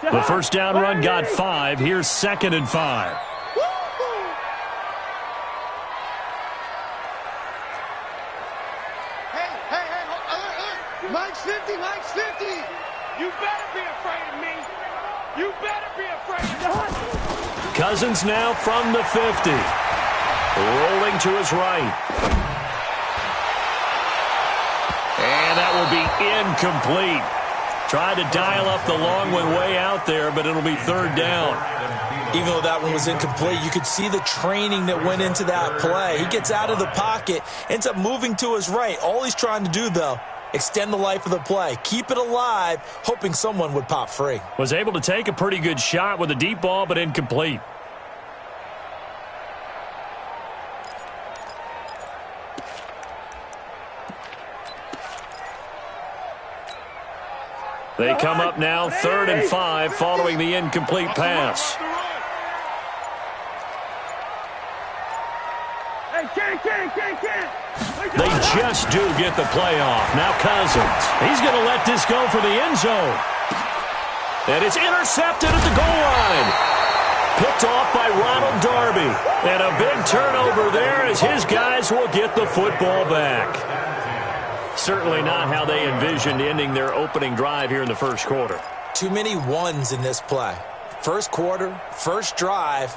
The first down run got 5. Here's 2nd and 5. Mike's 50, Mike's 50. You better be afraid of me. You better be afraid of me. Cousins now from the 50. Rolling to his right. And that will be incomplete. Tried to dial up the long one way out there, but it'll be 3rd down. Even though that one was incomplete, you could see the training that went into that play. He gets out of the pocket, ends up moving to his right. All he's trying to do, though, extend the life of the play. Keep it alive, hoping someone would pop free. Was able to take a pretty good shot with a deep ball, but incomplete. They come up now 3rd and 5 following the incomplete pass. They just do get the play off. Now Cousins. He's going to let this go for the end zone. And it's intercepted at the goal line. Picked off by Ronald Darby. And a big turnover there as his guys will get the football back. Certainly not how they envisioned ending their opening drive here in the first quarter. Too many ones in this play. First quarter, first drive,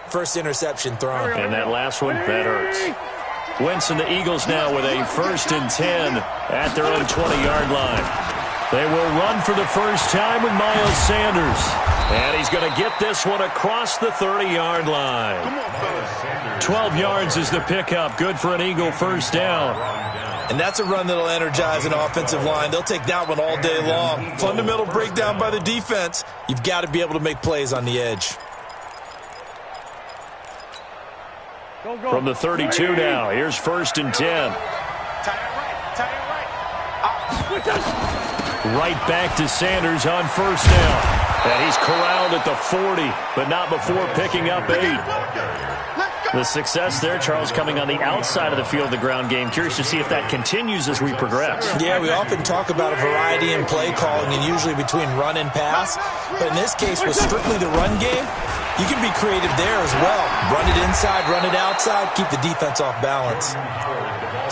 first interception thrown. And that last one, that hurts. Wentz and the Eagles now with a 1st and 10 at their own 20-yard line. They will run for the first time with Miles Sanders. And he's going to get this one across the 30-yard line. 12 yards is the pickup. Good for an Eagle first down. And that's a run that'll energize an offensive line. They'll take that one all day long. Fundamental breakdown by the defense. You've got to be able to make plays on the edge. From the 32 now, here's 1st and 10. Right back to Sanders on 1st down. And he's corralled at the 40, but not before picking up 8. The success there, Charles, coming on the outside of the field, the ground game. Curious to see if that continues as we progress. Yeah, we often talk about a variety in play calling and usually between run and pass. But in this case, with strictly the run game, you can be creative there as well. Run it inside, run it outside, keep the defense off balance.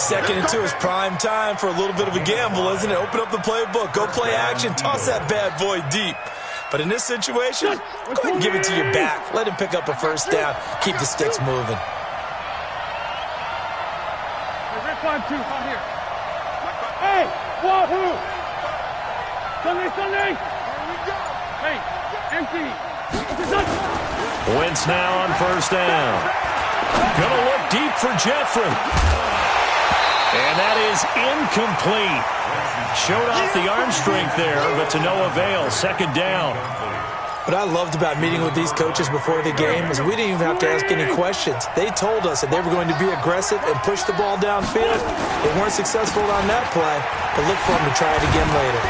2nd and 2 is prime time for a little bit of a gamble, isn't it? Open up the playbook, go play action, toss that bad boy deep. But in this situation, go ahead and give it to your back. Let him pick up a first down. Keep the sticks moving. Hey, Wahoo! Sunday! Hey, empty! Wentz now on 1st down. Gonna look deep for Jeffrey. And that is incomplete. Showed off the arm strength there, but to no avail. 2nd down. What I loved about meeting with these coaches before the game is we didn't even have to ask any questions. They told us that they were going to be aggressive and push the ball downfield. They weren't successful on that play, but look for them to try it again later.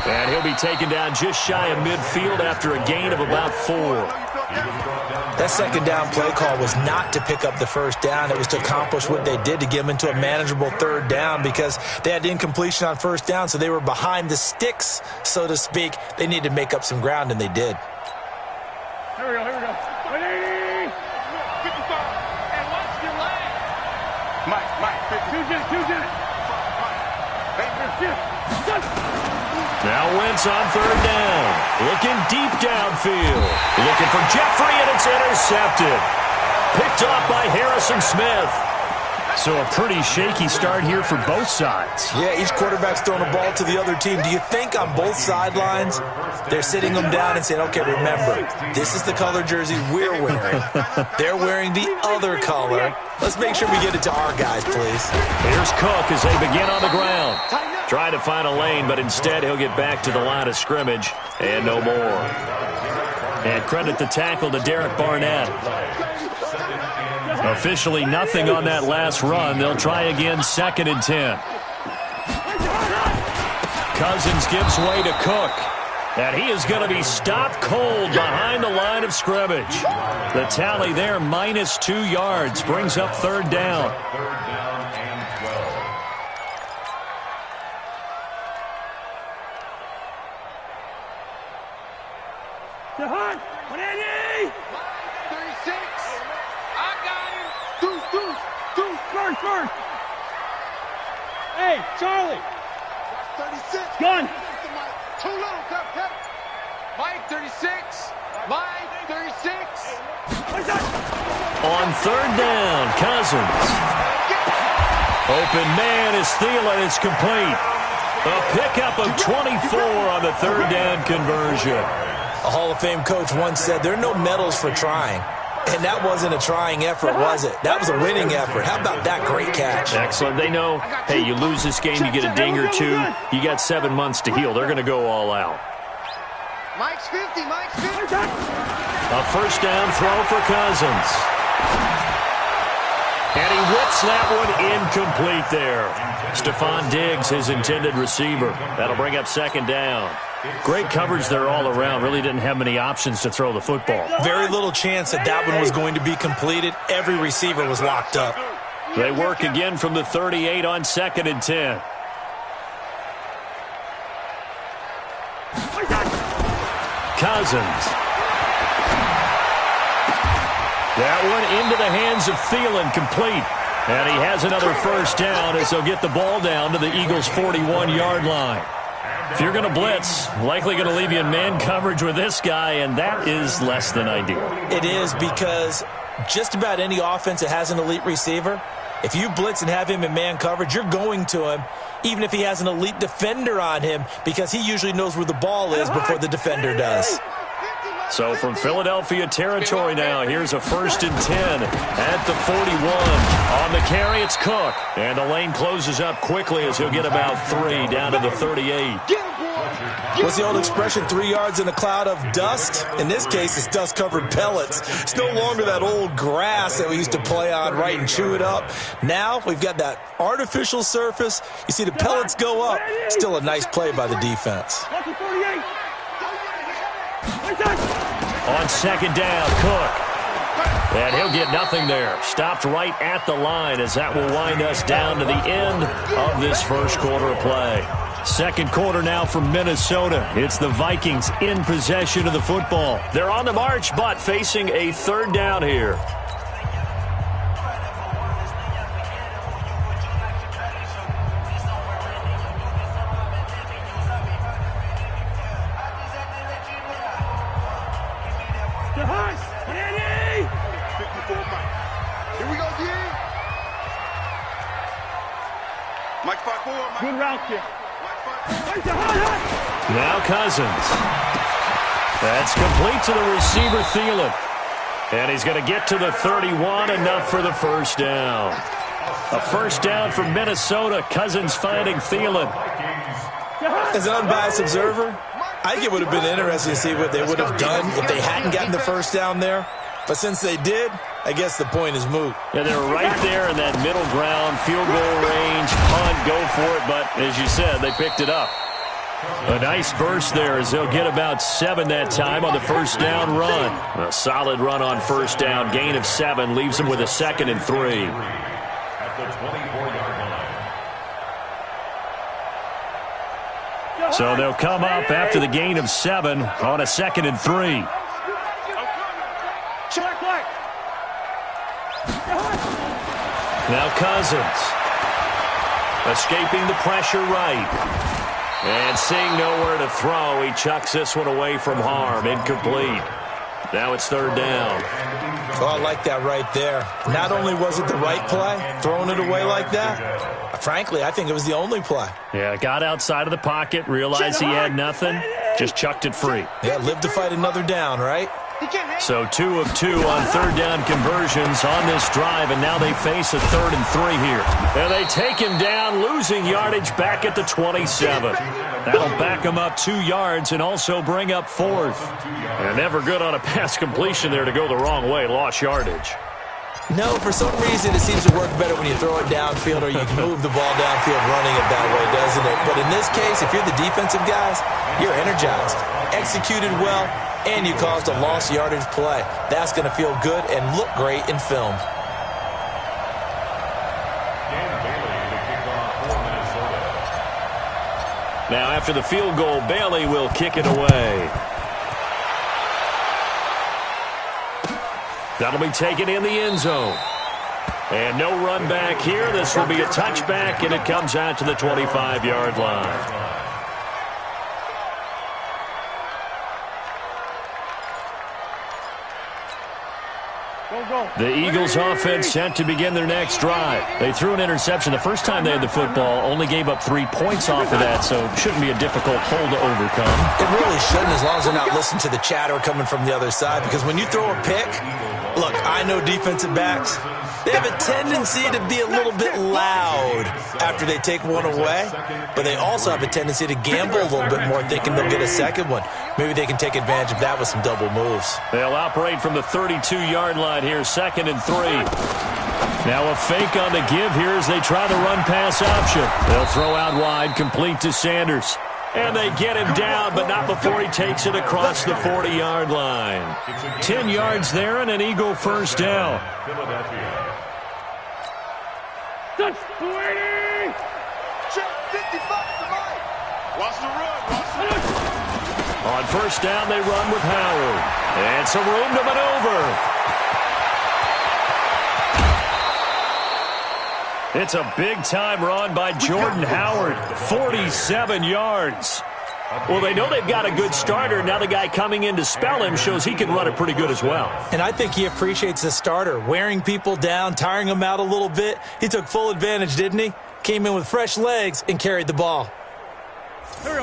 And he'll be taken down just shy of midfield after a gain of about 4. That 2nd down play call was not to pick up the first down. It was to accomplish what they did, to get them into a manageable 3rd down, because they had incompletion on 1st down, so they were behind the sticks, so to speak. They needed to make up some ground, and they did. Here we go. 55. And watch your leg. Mike. Choose it. Now Wentz on 3rd down. Looking deep downfield. Looking for Jeffrey, and it's intercepted. Picked off by Harrison Smith. So a pretty shaky start here for both sides. Yeah, each quarterback's throwing a ball to the other team. Do you think on both sidelines they're sitting them down and saying, okay, remember, this is the color jersey we're wearing. They're wearing the other color. Let's make sure we get it to our guys, please. Here's Cook as they begin on the ground. Trying to find a lane, but instead he'll get back to the line of scrimmage and no more. And credit the tackle to Derek Barnett. Officially nothing on that last run. They'll try again, 2nd and 10. Cousins gives way to Cook. And he is going to be stopped cold behind the line of scrimmage. The tally there, -2 yards, brings up 3rd down. The hunt. 180. 36. I got him. Deuce. First. Hey, Charlie. 36. Gun. Too little, Cap. Mike, 36. Mike, 36. On third down, Cousins. Open man is Thielen. It's complete. A pickup of 24 on the third down conversion. A Hall of Fame coach once said there are no medals for trying. And that wasn't a trying effort, was it? That was a winning effort. How about that great catch? Excellent. They know, hey, you lose this game, you get a ding or two. You got 7 months to heal. They're going to go all out. Mike's 50. A first down throw for Cousins. And he whips that one incomplete there. Stephon Diggs, his intended receiver. That'll bring up second down. Great coverage there all around. Really didn't have many options to throw the football. Very little chance that one was going to be completed. Every receiver was locked up. They work again from the 38 on 2nd and 10. Cousins. That one into the hands of Thielen, complete. And he has another first down as they'll get the ball down to the Eagles' 41-yard line. If you're going to blitz, likely going to leave you in man coverage with this guy, and that is less than ideal. It is, because just about any offense that has an elite receiver, if you blitz and have him in man coverage, you're going to him, even if he has an elite defender on him, because he usually knows where the ball is before the defender does. So from Philadelphia territory now, here's a 1st and 10 at the 41. On the carry, it's Cook. And the lane closes up quickly as he'll get about 3 down to the 38. What's the old expression, 3 yards in a cloud of dust? In this case, it's dust-covered pellets. It's no longer that old grass that we used to play on, right, and chew it up. Now we've got that artificial surface. You see the pellets go up. Still a nice play by the defense. On second down, Cook. And he'll get nothing there. Stopped right at the line as that will wind us down to the end of this first quarter of play. Second quarter now from Minnesota. It's the Vikings in possession of the football. They're on the march, but facing a third down here. Good route kick. Now Cousins. That's complete to the receiver, Thielen. And he's going to get to the 31, enough for the first down. A first down for Minnesota. Cousins finding Thielen. As an unbiased observer, I think it would have been interesting to see what they would have done if they hadn't gotten the first down there. But since they did, I guess the point is moot. Yeah, they're right there in that middle ground, field goal range, punt, go for it. But as you said, they picked it up. A nice burst there as they'll get about 7 that time on the first down run. A solid run on first down. Gain of 7 leaves them with a 2nd and 3. So they'll come up after the gain of 7 on a 2nd and 3. Now Cousins. Escaping the pressure right. And seeing nowhere to throw, he chucks this one away from harm. Incomplete. Now it's third down. Oh, I like that right there. Not only was it the right play, throwing it away like that, frankly, I think it was the only play. Yeah, got outside of the pocket, realized he had nothing, just chucked it free. Yeah, live to fight another down, right? So 2 of 2 on third down conversions on this drive, and now they face a 3rd and 3 here. And they take him down, losing yardage back at the 27. That'll back him up 2 yards and also bring up 4th. And never good on a pass completion there to go the wrong way, lost yardage. No, for some reason it seems to work better when you throw it downfield or you can move the ball downfield running it that way, doesn't it? But in this case, if you're the defensive guys, you're energized, executed well, and you caused a lost yardage play. That's going to feel good and look great in film. Now after the field goal, Bailey will kick it away. That'll be taken in the end zone. And no run back here. This will be a touchback, and it comes out to the 25-yard line. The Eagles offense set to begin their next drive. They threw an interception the first time they had the football, only gave up 3 points off of that, so it shouldn't be a difficult hole to overcome. It really shouldn't, as long as they're not listening to the chatter coming from the other side, because when you throw a pick, look, I know defensive backs, they have a tendency to be a little bit loud after they take one away, but they also have a tendency to gamble a little bit more, thinking they'll get a second one. Maybe they can take advantage of that with some double moves. They'll operate from the 32-yard line here, 2nd and 3. Now a fake on the give here as they try the run-pass option. They'll throw out wide, complete to Sanders. And they get him down, but not before he takes it across the 40-yard line. 10 yards there and an Eagle first down. Touch 20! Check 55 to Mike. Watch the run. Watch the run. On first down, they run with Howard. And some room to maneuver. It's a big-time run by Jordan Howard. 47 yards. Well, they know they've got a good starter. Now the guy coming in to spell him shows he can run it pretty good as well. And I think he appreciates the starter, wearing people down, tiring them out a little bit. He took full advantage, didn't he? Came in with fresh legs and carried the ball.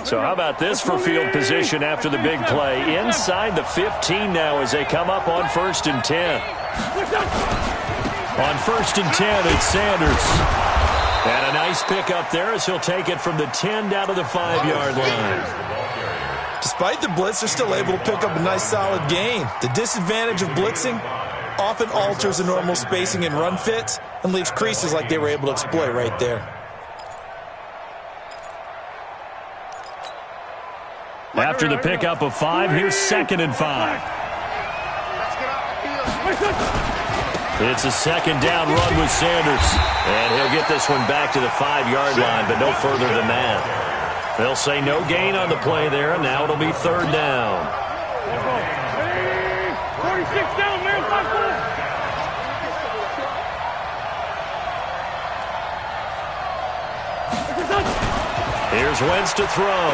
So how about this for field position after the big play? Inside the 15 now as they come up on 1st and 10. On 1st and 10, it's Sanders. And a nice pick up there as he'll take it from the 10 down to the 5-yard line. Despite the blitz, they're still able to pick up a nice solid gain. The disadvantage of blitzing often alters the normal spacing and run fits and leaves creases like they were able to exploit right there. After the pickup of 5, here's 2nd and 5. It's a 2nd down run with Sanders. And he'll get this one back to the 5-yard line, but no further than that. They'll say no gain on the play there, and now it'll be 3rd down. 46 down, man. 5-4. Here's Wentz to throw.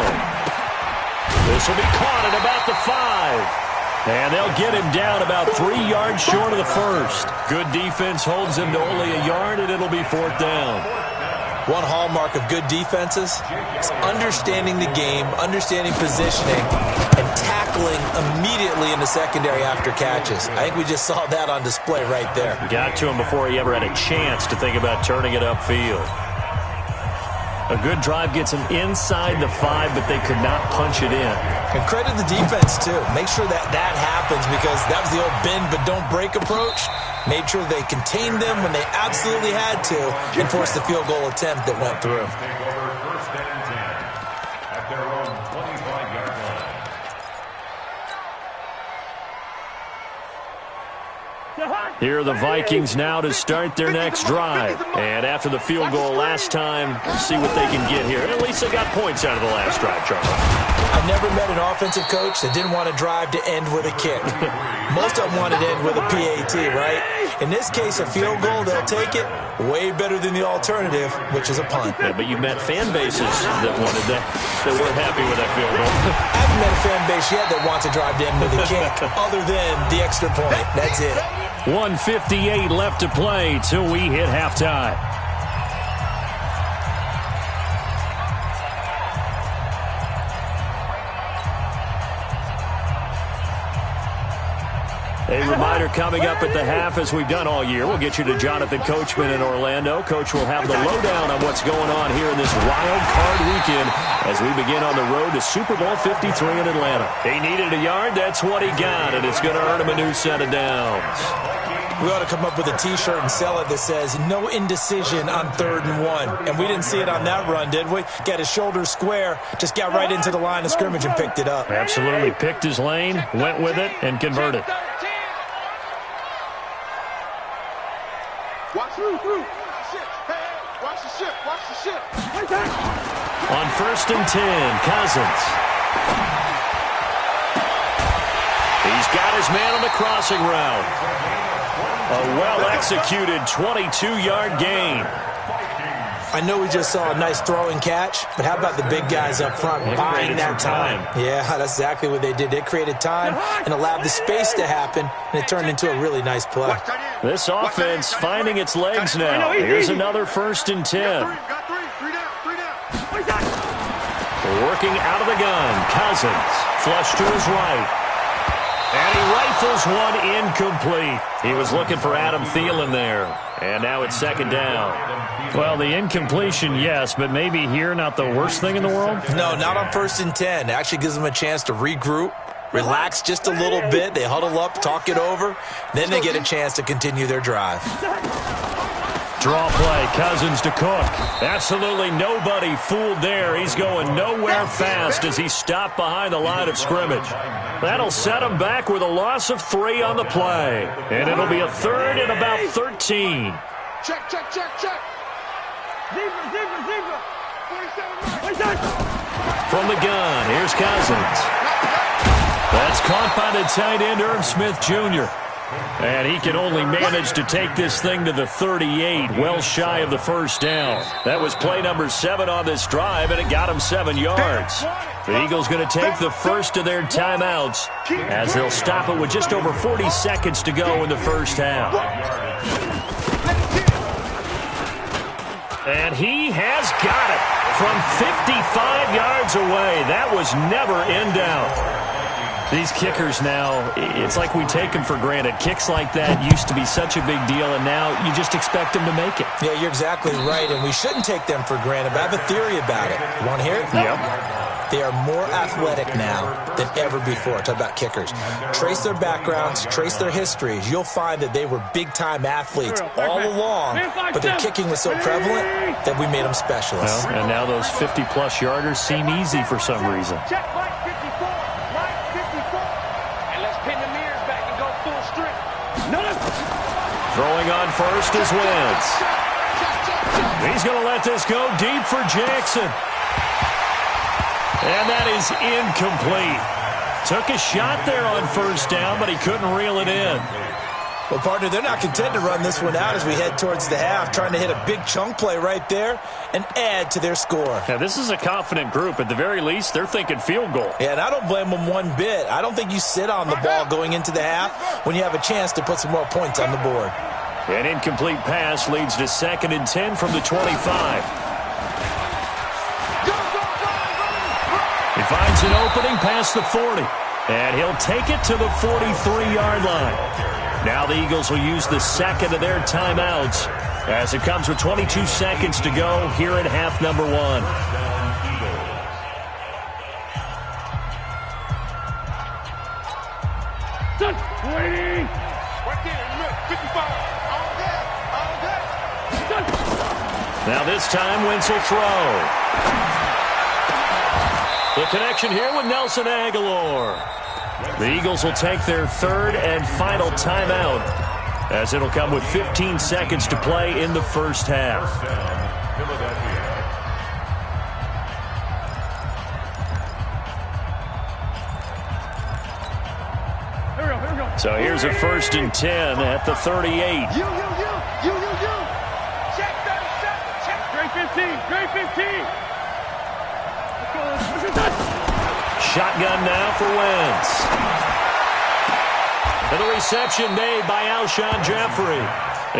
This will be caught at about the 5. And they'll get him down about 3 yards short of the first. Good defense holds him to only a yard, and it'll be 4th down. One hallmark of good defenses is understanding the game, understanding positioning, and tackling immediately in the secondary after catches. I think we just saw that on display right there. Got to him before he ever had a chance to think about turning it upfield. A good drive gets them inside the 5, but they could not punch it in. And credit the defense, too. Make sure that happens, because that was the old bend but don't break approach. Made sure they contained them when they absolutely had to and forced the field goal attempt that went through. Here are the Vikings now to start their next drive. And after the field goal last time, let's see what they can get here. At least they got points out of the last drive, Charles. I've never met an offensive coach that didn't want to drive to end with a kick. Most of them wanted to end with a PAT, right? In this case, a field goal, they'll take it. Way better than the alternative, which is a punt. Yeah, but you've met fan bases that wanted that weren't happy with that field goal. I haven't met a fan base yet that wants to drive to end with a kick, other than the extra point. That's it. 1:58 left to play till we hit halftime. A reminder coming up at the half, as we've done all year. We'll get you to Jonathan Coachman in Orlando. Coach will have the lowdown on what's going on here in this wild card weekend as we begin on the road to Super Bowl 53 in Atlanta. He needed a yard. That's what he got, and it's going to earn him a new set of downs. We ought to come up with a T-shirt and sell it that says, no indecision on 3rd and 1. And we didn't see it on that run, did we? Got his shoulders square, just got right into the line of scrimmage and picked it up. Absolutely. Picked his lane, went with it, and converted. Watch the ship. Hey, watch the ship. Watch the ship. On 1st and 10, Cousins. He's got his man on the crossing route. A well-executed 22-yard gain. I know we just saw a nice throw and catch, but how about the big guys up front buying that time? Yeah, that's exactly what they did. They created time and allowed the space to happen, and it turned into a really nice play. This offense finding its legs now. Here's another 1st and 10. Working out of the gun. Cousins. Flush to his right. And he rifles one incomplete. He was looking for Adam Thielen there. And now it's 2nd down. Well, the incompletion, yes, but maybe here not the worst thing in the world? No, not on 1st and 10. It actually gives them a chance to regroup, relax just a little bit. They huddle up, talk it over. Then they get a chance to continue their drive. Draw play, Cousins to Cook. Absolutely nobody fooled there. He's going nowhere fast as he stopped behind the line of scrimmage. That'll set him back with a loss of 3 on the play. And it'll be a 3rd and about 13. Check. Zebra. 47. From the gun, here's Cousins. That's caught by the tight end, Irv Smith Jr. And he can only manage to take this thing to the 38, well shy of the 1st down. That was play number 7 on this drive, and it got him 7 yards. The Eagles going to take the first of their timeouts as they'll stop it with just over 40 seconds to go in the 1st half. And he has got it from 55 yards away. That was never in doubt. These kickers now, it's like we take them for granted. Kicks like that used to be such a big deal, and now you just expect them to make it. Yeah, you're exactly right, and we shouldn't take them for granted, but I have a theory about it. You want to hear it? Yep. They are more athletic now than ever before. Talk about kickers. Trace their backgrounds, trace their histories. You'll find that they were big-time athletes all along, but their kicking was so prevalent that we made them specialists. Well, and now those 50-plus yarders seem easy for some reason. Check Mike 54. Mike 54. And let's pin the mirrors back and go full strength. Throwing on first is Wentz. He's going to let this go deep for Jackson. And that is incomplete. Took a shot there on 1st down, but he couldn't reel it in. Well, partner, they're not content to run this one out as we head towards the half, trying to hit a big chunk play right there and add to their score. Yeah, this is a confident group. At the very least, they're thinking field goal. Yeah, and I don't blame them one bit. I don't think you sit on the ball going into the half when you have a chance to put some more points on the board. An incomplete pass leads to 2nd and 10 from the 25. He finds an opening past the 40, and he'll take it to the 43-yard line. Now the Eagles will use the 2nd of their timeouts as it comes with 22 seconds to go here at half number 1. Waiting. Right there, look, 55. All day. Now this time, Wentz will throw. The connection here with Nelson Aguilar. The Eagles will take their 3rd and final timeout as it'll come with 15 seconds to play in the 1st half. Here we go. So here's a 1st and 10 at the 38. You. Check 37. Check. Great 15. Shotgun now for Wentz. And the reception made by Alshon Jeffrey.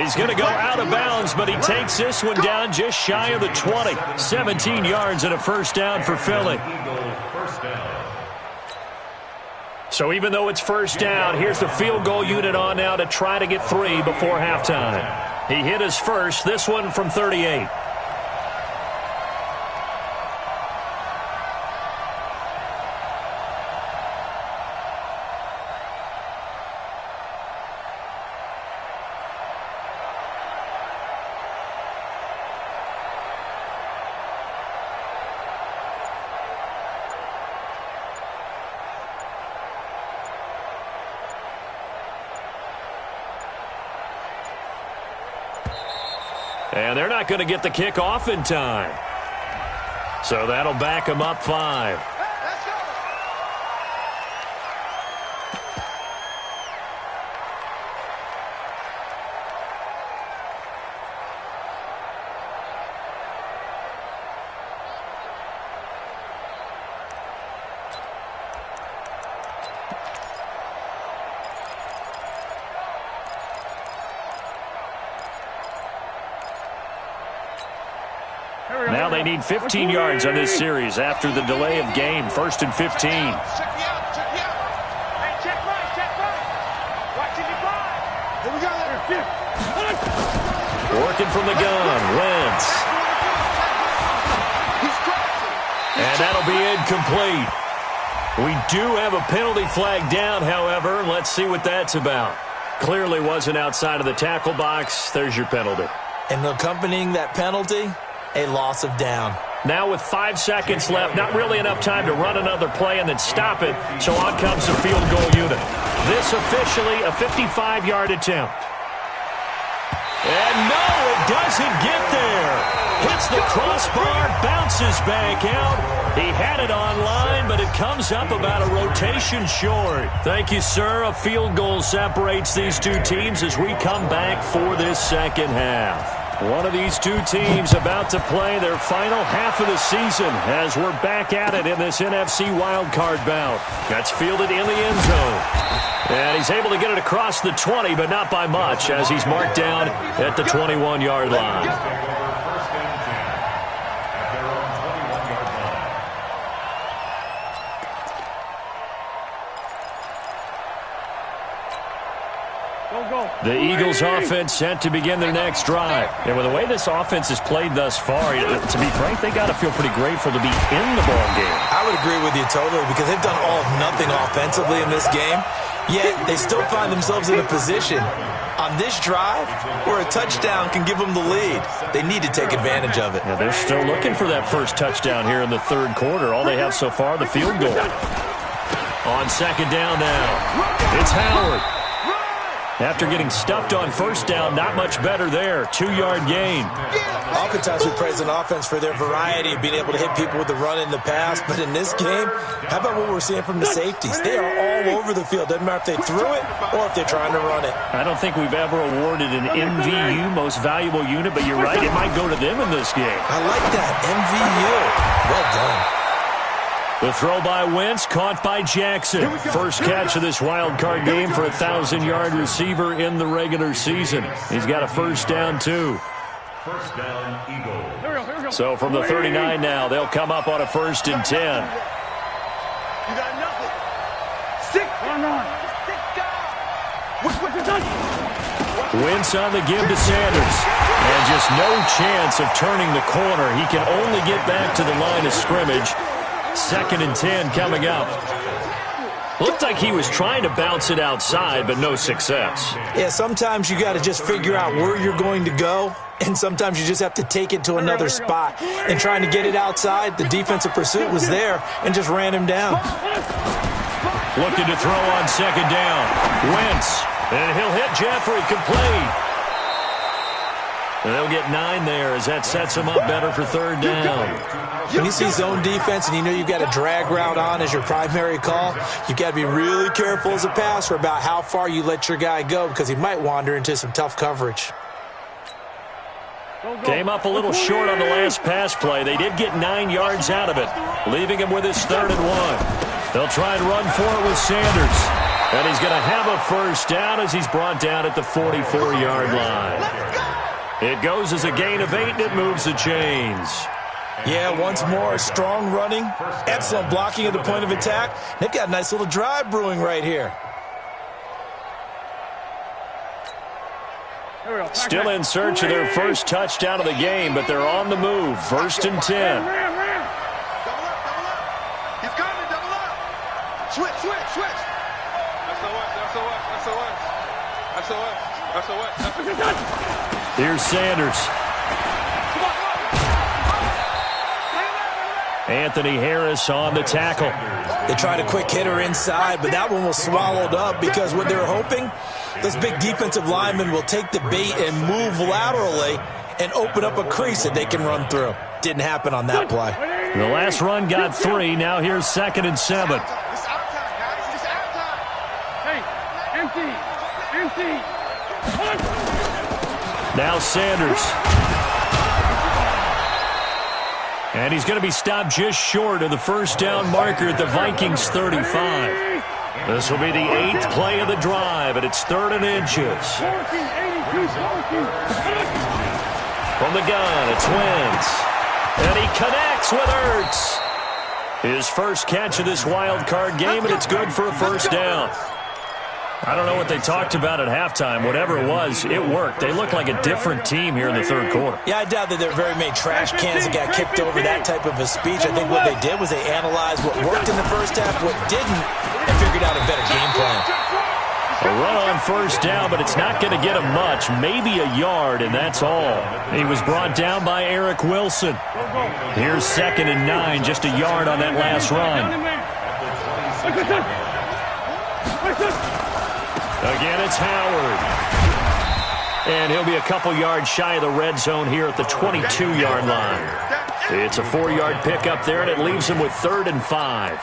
He's going to go out of bounds, but he takes this one down just shy of the 20. 17 yards and a 1st down for Philly. So even though it's 1st down, here's the field goal unit on now to try to get 3 before halftime. He hit his first, this one from 38. And they're not going to get the kick off in time. So that'll back them up 5. they need 15 yards on this series after the delay of game. 1st and 15. Check me out. Hey, check right. Watching the drive. Here we go. Working from the gun. Wentz. And that'll be incomplete. We do have a penalty flag down, however. Let's see what that's about. Clearly wasn't outside of the tackle box. There's your penalty. And accompanying that penalty, a loss of down. Now with 5 seconds left, not really enough time to run another play and then stop it, so on comes the field goal unit. This officially a 55-yard attempt. And no, it doesn't get there. Hits the crossbar, bounces back out. He had it online, but it comes up about a rotation short. Thank you, sir. A field goal separates these two teams as we come back for this second half. One of these two teams about to play their final half of the season as we're back at it in this NFC wildcard bout. Gets fielded in the end zone. And he's able to get it across the 20, but not by much as he's marked down at the 21-yard line. The Eagles offense set to begin their next drive. And with the way this offense has played thus far, to be frank, they got to feel pretty grateful to be in the ball game. I would agree with you totally because they've done all of nothing offensively in this game, yet they still find themselves in a position on this drive where a touchdown can give them the lead. They need to take advantage of it. Yeah, they're still looking for that first touchdown here in the third quarter. All they have so far, the field goal. On second down now, it's Howard. After getting stuffed on first down, not much better there. 2-yard gain. Oftentimes we praise an offense for their variety of being able to hit people with the run in the pass. But in this game, how about what we're seeing from the safeties? They are all over the field. Doesn't matter if they threw it or if they're trying to run it. I don't think we've ever awarded an MVU, most valuable unit, but you're right, it might go to them in this game. I like that, MVU. Well done. The throw by Wentz, caught by Jackson. First catch of this wild card game for a 1,000-yard receiver in the regular season. He's got a first down, too. First down, Eagle. So from the 39 now, they'll come up on a 1st and 10. You got nothing. Stick down. Wentz on the give to Sanders. And just no chance of turning the corner. He can only get back to the line of scrimmage. 2nd and 10 coming up. Looked like he was trying to bounce it outside, but no success. Yeah, sometimes you got to just figure out where you're going to go, and sometimes you just have to take it to another spot. And trying to get it outside, the defensive pursuit was there and just ran him down. Looking to throw on second down. Wentz, and he'll hit Jeffrey, complete. And they'll get 9 there as that sets him up better for third down. When you see zone defense and you know you've got a drag route on as your primary call, you've got to be really careful as a passer about how far you let your guy go because he might wander into some tough coverage. Came up a little short on the last pass play. They did get 9 yards out of it, leaving him with his 3rd and 1. They'll try and run for it with Sanders. And he's going to have a first down as he's brought down at the 44-yard line. It goes as a gain of 8, and it moves the chains. Yeah, once more, strong running, excellent blocking at the point of attack. They've got a nice little drive brewing right here. Still in search of their first touchdown of the game, but they're on the move. 1st and 10. Double up. He's coming, double up. Switch. SOS. Here's Sanders. Anthony Harris on the tackle. They tried a quick hitter inside, but that one was swallowed up because what they were hoping, those big defensive linemen will take the bait and move laterally and open up a crease that they can run through. Didn't happen on that play. The last run got 3. Now here's 2nd and 7. It's our time, guys. It's our time. Hey, empty. Now Sanders. And he's going to be stopped just short of the first down marker at the Vikings 35. This will be the 8th play of the drive, and it's 3rd and inches. From the gun, it's Wentz. And he connects with Ertz. His first catch of this wild card game, and it's good for a first down. I don't know what they talked about at halftime. Whatever it was, it worked. They look like a different team here in the third quarter. Yeah, I doubt that there are very many trash cans that got kicked over that type of a speech. I think what they did was they analyzed what worked in the first half, what didn't, and figured out a better game plan. A run on first down, but it's not going to get him much. Maybe a yard, and that's all. He was brought down by Eric Wilson. Here's 2nd and 9, just a yard on that last run. Again, it's Howard. And he'll be a couple yards shy of the red zone here at the 22-yard line. It's a 4-yard pickup there, and it leaves him with 3rd and 5.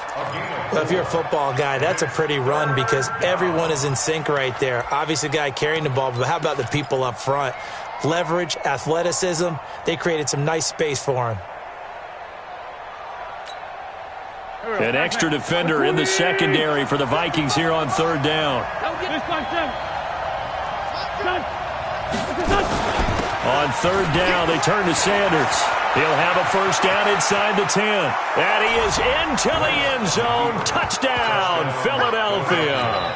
Well, if you're a football guy, that's a pretty run because everyone is in sync right there. Obviously, the guy carrying the ball, but how about the people up front? Leverage, athleticism, they created some nice space for him. An extra defender in the secondary for the Vikings here on 3rd down. On 3rd down, they turn to Sanders. He'll have a first down inside the 10. And he is into the end zone. Touchdown, Philadelphia.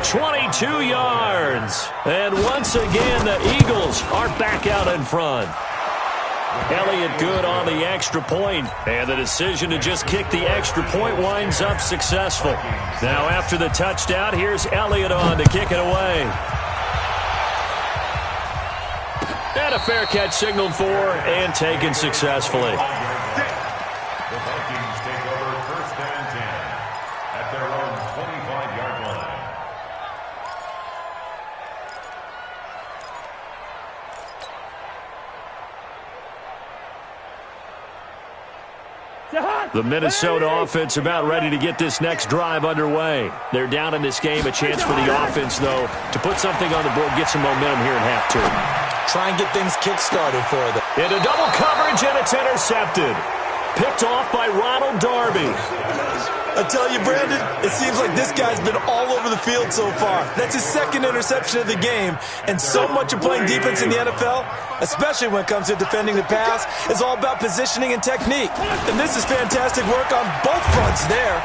22 yards. And once again, the Eagles are back out in front. Elliott good on the extra point, and the decision to just kick the extra point winds up successful. Now after the touchdown, here's Elliott on to kick it away. And a fair catch signaled for and taken successfully. The Vikings take over 1st and 10 at their own 25-yard line. The Minnesota offense about ready to get this next drive underway. They're down in this game. A chance for the offense, though, to put something on the board, get some momentum here in half two. Try and get things kick-started for them. Into double coverage, and it's intercepted. Picked off by Ronald Darby. I tell you, Brandon, it seems like this guy's been all over the field so far. That's his 2nd interception of the game. And so much of playing defense in the NFL, especially when it comes to defending the pass, is all about positioning and technique. And this is fantastic work on both fronts there.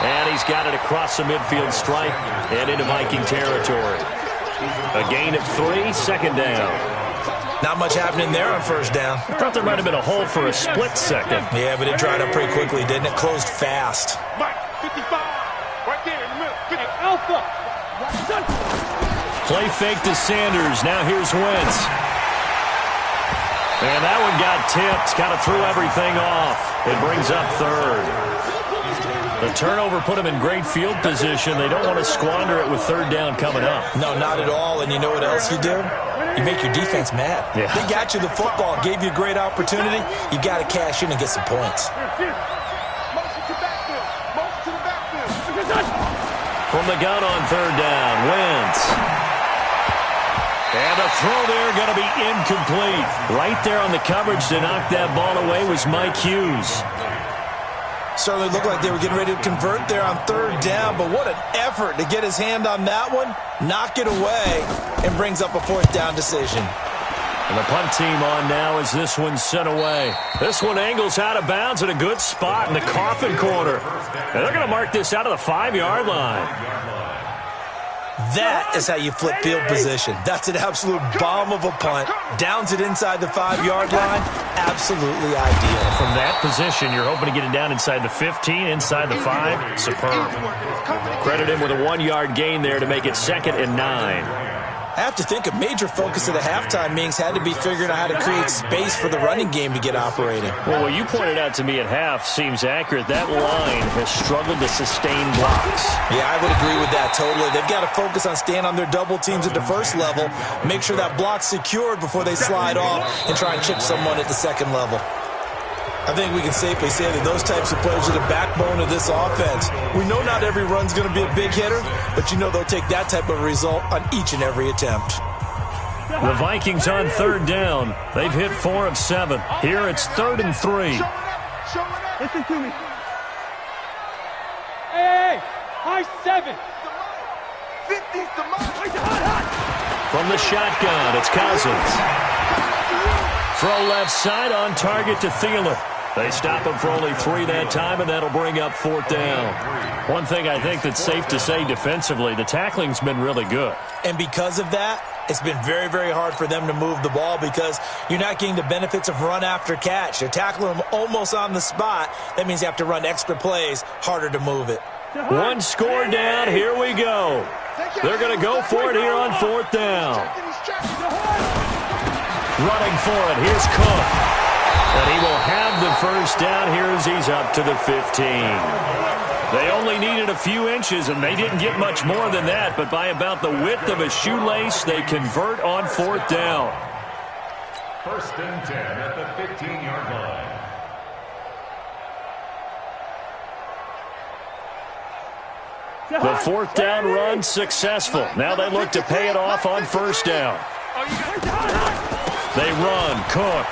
And he's got it across the midfield stripe and into Viking territory. A gain of 3, 2nd down. Not much happening there on first down. I thought there might have been a hole for a split second. Yeah, but it dried up pretty quickly, didn't it? Closed fast. Mike, 55. Right there in the middle. 50. Alpha. Play fake to Sanders. Now here's Wentz. And that one got tipped. Kind of threw everything off. It brings up 3rd. The turnover put them in great field position. They don't want to squander it with 3rd down coming up. No, not at all. And you know what else you do? You make your defense mad. Yeah. They got you the football, gave you a great opportunity. You got to cash in and get some points. Motion to backfield. Motion to the backfield. From the gun on 3rd down, Wentz. And the throw there going to be incomplete. Right there on the coverage to knock that ball away was Mike Hughes. Certainly looked like they were getting ready to convert there on 3rd down, but what an effort to get his hand on that one, knock it away, and brings up a 4th down decision. And the punt team on now as this one's sent away. This one angles out of bounds at a good spot in the coffin corner. And they're going to mark this out of the 5-yard line. That is how you flip field position. That's an absolute bomb of a punt. Downs it inside the 5-yard line. Absolutely ideal. From that position, you're hoping to get it down inside the 15, inside the 5. Superb. Credit him with a 1-yard gain there to make it 2nd and 9. I have to think a major focus of the halftime meetings had to be figuring out how to create space for the running game to get operating. Well, what you pointed out to me at half seems accurate. That line has struggled to sustain blocks. Yeah, I would agree with that totally. They've got to focus on staying on their double teams at the first level, make sure that block's secured before they slide off and try and chip someone at the second level. I think we can safely say that those types of players are the backbone of this offense. We know not every run's going to be a big hitter, but you know they'll take that type of result on each and every attempt. The Vikings on 3rd down. They've hit 4 of 7. Here it's 3rd and 3. Listen to me. Hey, high 7. 50's the mark. From the shotgun, it's Cousins. Throw left side on target to Thielen. They stop him for only 3 that time, and that'll bring up 4th down. One thing I think that's safe to say defensively, the tackling's been really good. And because of that, it's been very, very hard for them to move the ball because you're not getting the benefits of run after catch. You're tackling them almost on the spot. That means you have to run extra plays, harder to move it. One score down. Here we go. They're going to go for it here on 4th down. Running for it. Here's Cook. And he will have the first down here as he's up to the 15. They only needed a few inches, and they didn't get much more than that. But by about the width of a shoelace, they convert on 4th down. 1st and 10 at the 15-yard line. The 4th down run successful. Now they look to pay it off on 1st down. They run. Cook.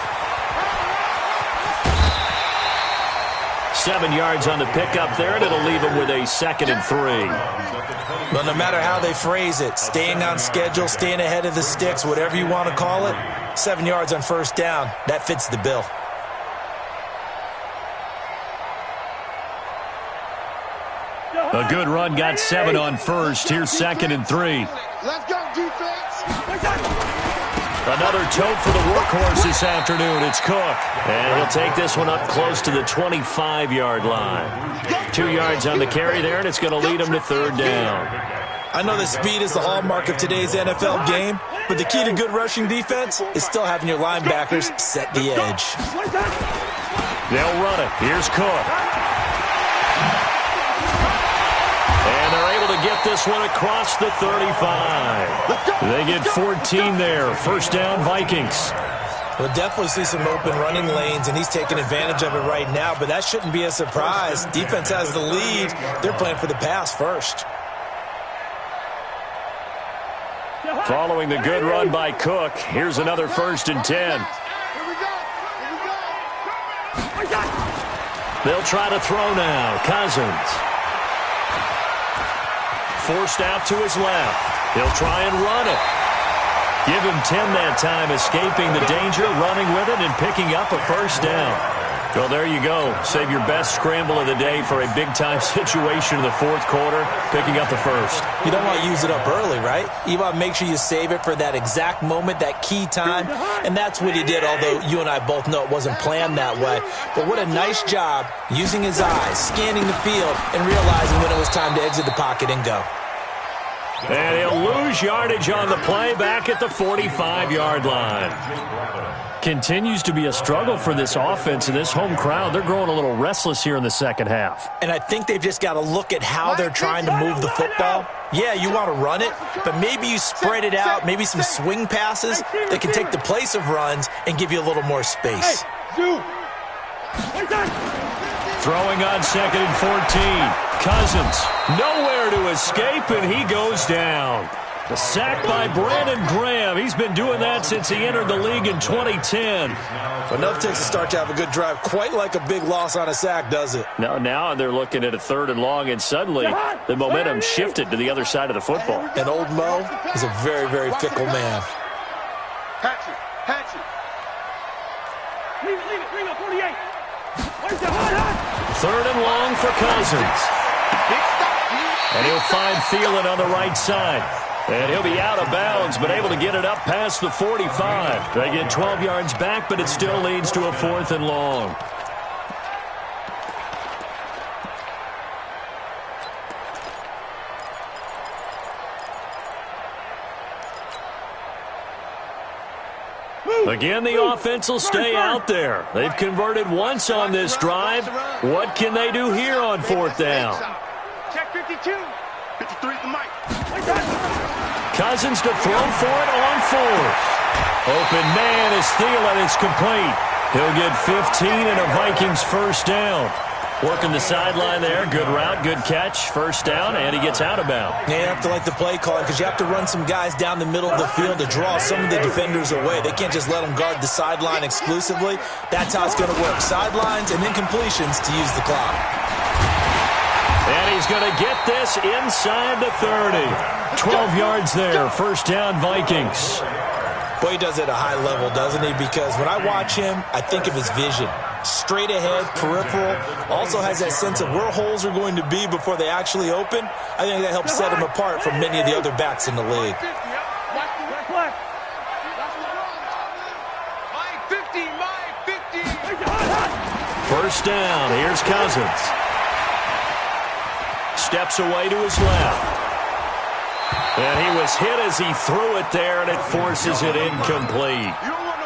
7 yards on the pickup there, and it'll leave them with a 2nd and 3. But no matter how they phrase it, staying on schedule, staying ahead of the sticks, whatever you want to call it, 7 yards on 1st down, that fits the bill. A good run got 7 on 1st. Here's 2nd and 3. Let's go, defense. Another tote for the workhorse this afternoon. It's Cook. And he'll take this one up close to the 25-yard line. 2 yards on the carry there, and it's going to lead him to 3rd down. I know that speed is the hallmark of today's NFL game, but the key to good rushing defense is still having your linebackers set the edge. They'll run it. Here's Cook. And they're able to get this one across the 35. They get 14 there. 1st down, Vikings. We'll definitely see some open running lanes, and he's taking advantage of it right now, but that shouldn't be a surprise. Defense has the lead. They're playing for the pass first. Following the good run by Cook, here's another 1st and 10. They'll try to throw now. Cousins. Forced out to his left. He'll try and run it. Give him 10 that time, escaping the danger, running with it, and picking up a 1st down. Well, there you go. Save your best scramble of the day for a big-time situation in the 4th quarter, picking up the 1st. You don't want to use it up early, right? You want to make sure you save it for that exact moment, that key time, and that's what he did, although you and I both know it wasn't planned that way. But what a nice job using his eyes, scanning the field, and realizing when it was time to exit the pocket and go. And he'll lose yardage on the play back at the 45-yard line. Continues to be a struggle for this offense and this home crowd. They're growing a little restless here in the 2nd half. And I think they've just got to look at how they're trying to move the football. Yeah, you want to run it, but maybe you spread it out, maybe some swing passes that can take the place of runs and give you a little more space. Throwing on 2nd and 14. Cousins, nowhere to escape, and he goes down. The sack by Brandon Graham. He's been doing that since he entered the league in 2010. But enough takes a start to have a good drive. Quite like a big loss on a sack, does it? Now they're looking at a 3rd and long, and suddenly the momentum shifted to the other side of the football. And old Mo is a very, very fickle man. Hatchet. 3rd and long for Cousins. And he'll find Thielen on the right side. And he'll be out of bounds, but able to get it up past the 45. They get 12 yards back, but it still leads to a 4th and long. Again, the offense will stay out there. They've converted once on this drive. What can they do here on 4th down? Check 52. 53 the mic. Cousins to throw for it on 4th. Open man is Thielen. It's complete. He'll get 15 and a Vikings 1st down. Working the sideline there. Good route, good catch. 1st down, and he gets out of bounds. Yeah, you have to like the play calling because you have to run some guys down the middle of the field to draw some of the defenders away. They can't just let them guard the sideline exclusively. That's how it's going to work. Sidelines and then completions to use the clock. And he's going to get this inside the 30. 12 yards there. 1st down, Vikings. Boy, he does it at a high level, doesn't he? Because when I watch him, I think of his vision. Straight ahead, peripheral, also has that sense of where holes are going to be before they actually open. I think that helps set him apart from many of the other backs in the league. First down, here's Cousins. Steps away to his left. And he was hit as he threw it there, and it forces it incomplete.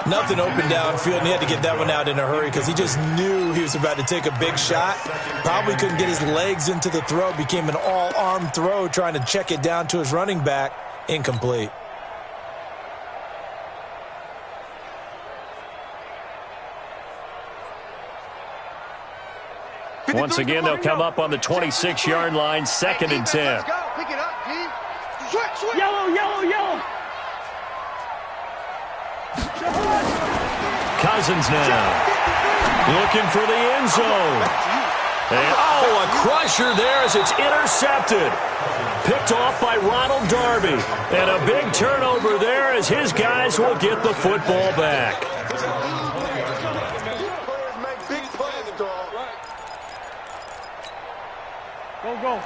Nothing open downfield, and he had to get that one out in a hurry because he just knew he was about to take a big shot. Probably couldn't get his legs into the throw. Became an all-arm throw trying to check it down to his running back. Incomplete. Once again, they'll come up on the 26-yard line, 2nd and 10. Pick it up, G. Switch. Yellow. Cousins now. Looking for the end zone. And, a crusher there as it's intercepted. Picked off by Ronald Darby. And a big turnover there as his guys will get the football back.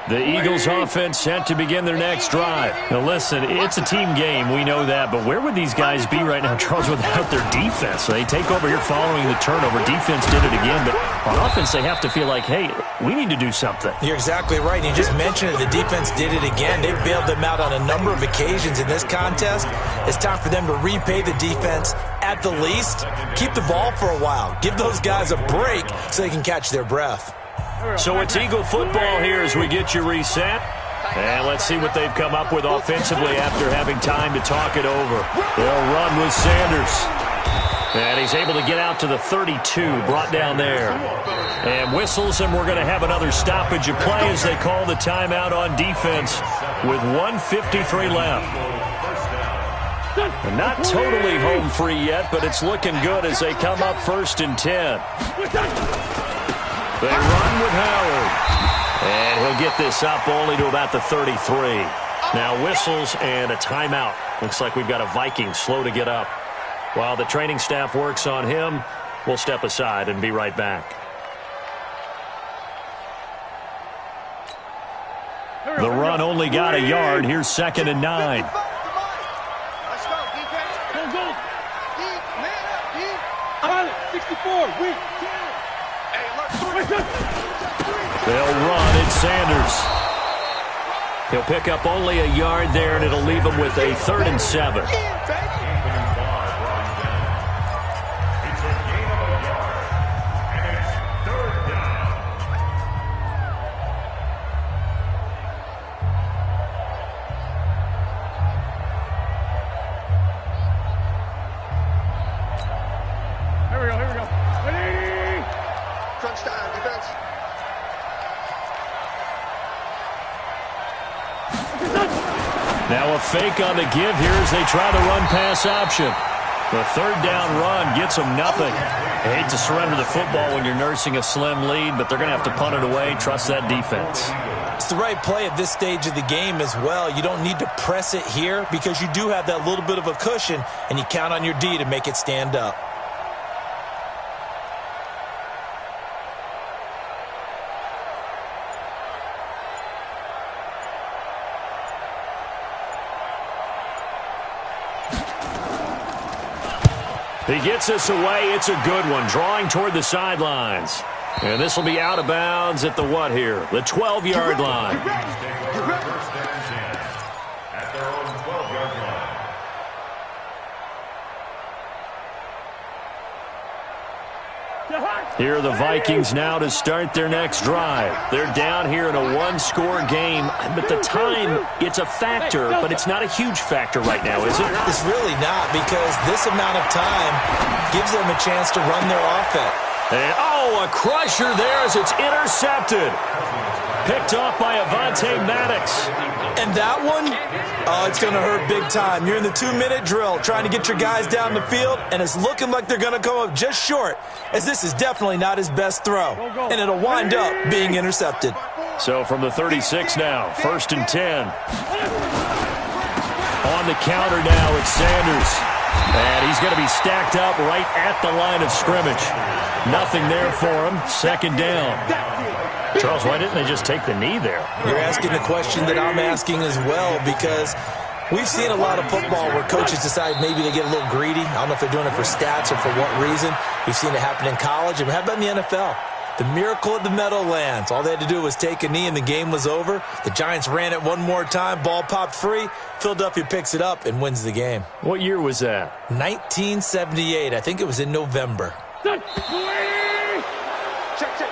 The Eagles offense set to begin their next drive. Now listen, it's a team game, we know that, but where would these guys be right now, Charles, without their defense? They take over here following the turnover. Defense did it again, but on offense they have to feel like, hey, we need to do something. You're exactly right. You just mentioned it. The defense did it again. They bailed them out on a number of occasions in this contest. It's time for them to repay the defense at the least. Keep the ball for a while. Give those guys a break so they can catch their breath. So it's Eagle football here as we get you reset. And let's see what they've come up with offensively after having time to talk it over. They'll run with Sanders. And he's able to get out to the 32, brought down there. And whistles, and we're going to have another stoppage of play as they call the timeout on defense with 1:53 left. And not totally home free yet, but it's looking good as they come up 1st and 10. They run with Howard. And he'll get this up only to about the 33. Now whistles and a timeout. Looks like we've got a Viking slow to get up. While the training staff works on him, we'll step aside and be right back. The run only got a yard. Here's 2nd and 9. Let's go, defense. Go. Deep, man up, deep. I'm on it. 64. Weak. Hey, look. They'll run. It's Sanders. He'll pick up only a yard there, and it'll leave him with a 3rd and 7. Here we go. Ready? Crunch time, defense. Now a fake on the give here as they try the run-pass option. The 3rd down run gets them nothing. I hate to surrender the football when you're nursing a slim lead, but they're going to have to punt it away. Trust that defense. It's the right play at this stage of the game as well. You don't need to press it here because you do have that little bit of a cushion, and you count on your D to make it stand up. He gets this away. It's a good one. Drawing toward the sidelines. And this will be out of bounds at the what here? The 12-yard line. First and 10 at their own 12-yard line. Here are the Vikings now to start their next drive. They're down here in a one-score game, but the time, it's a factor, but it's not a huge factor right now, is it? It's really not, because this amount of time gives them a chance to run their offense. And, a crusher there as it's intercepted. Picked off by Avonte Maddox. And that one, it's going to hurt big time. You're in the 2-minute drill trying to get your guys down the field, and it's looking like they're going to come up just short, as this is definitely not his best throw. And it'll wind up being intercepted. So from the 36 now, 1st and 10. On the counter now, it's Sanders. And he's going to be stacked up right at the line of scrimmage. Nothing there for him. Second down. Charles, why didn't they just take the knee there? You're asking the question that I'm asking as well, because we've seen a lot of football where coaches decide maybe they get a little greedy. I don't know if they're doing it for stats or for what reason. We've seen it happen in college, and how about in the NFL? The miracle at the Meadowlands. All they had to do was take a knee, and the game was over. The Giants ran it one more time. Ball popped free. Philadelphia picks it up and wins the game. What year was that? 1978. I think it was in November. Check, check.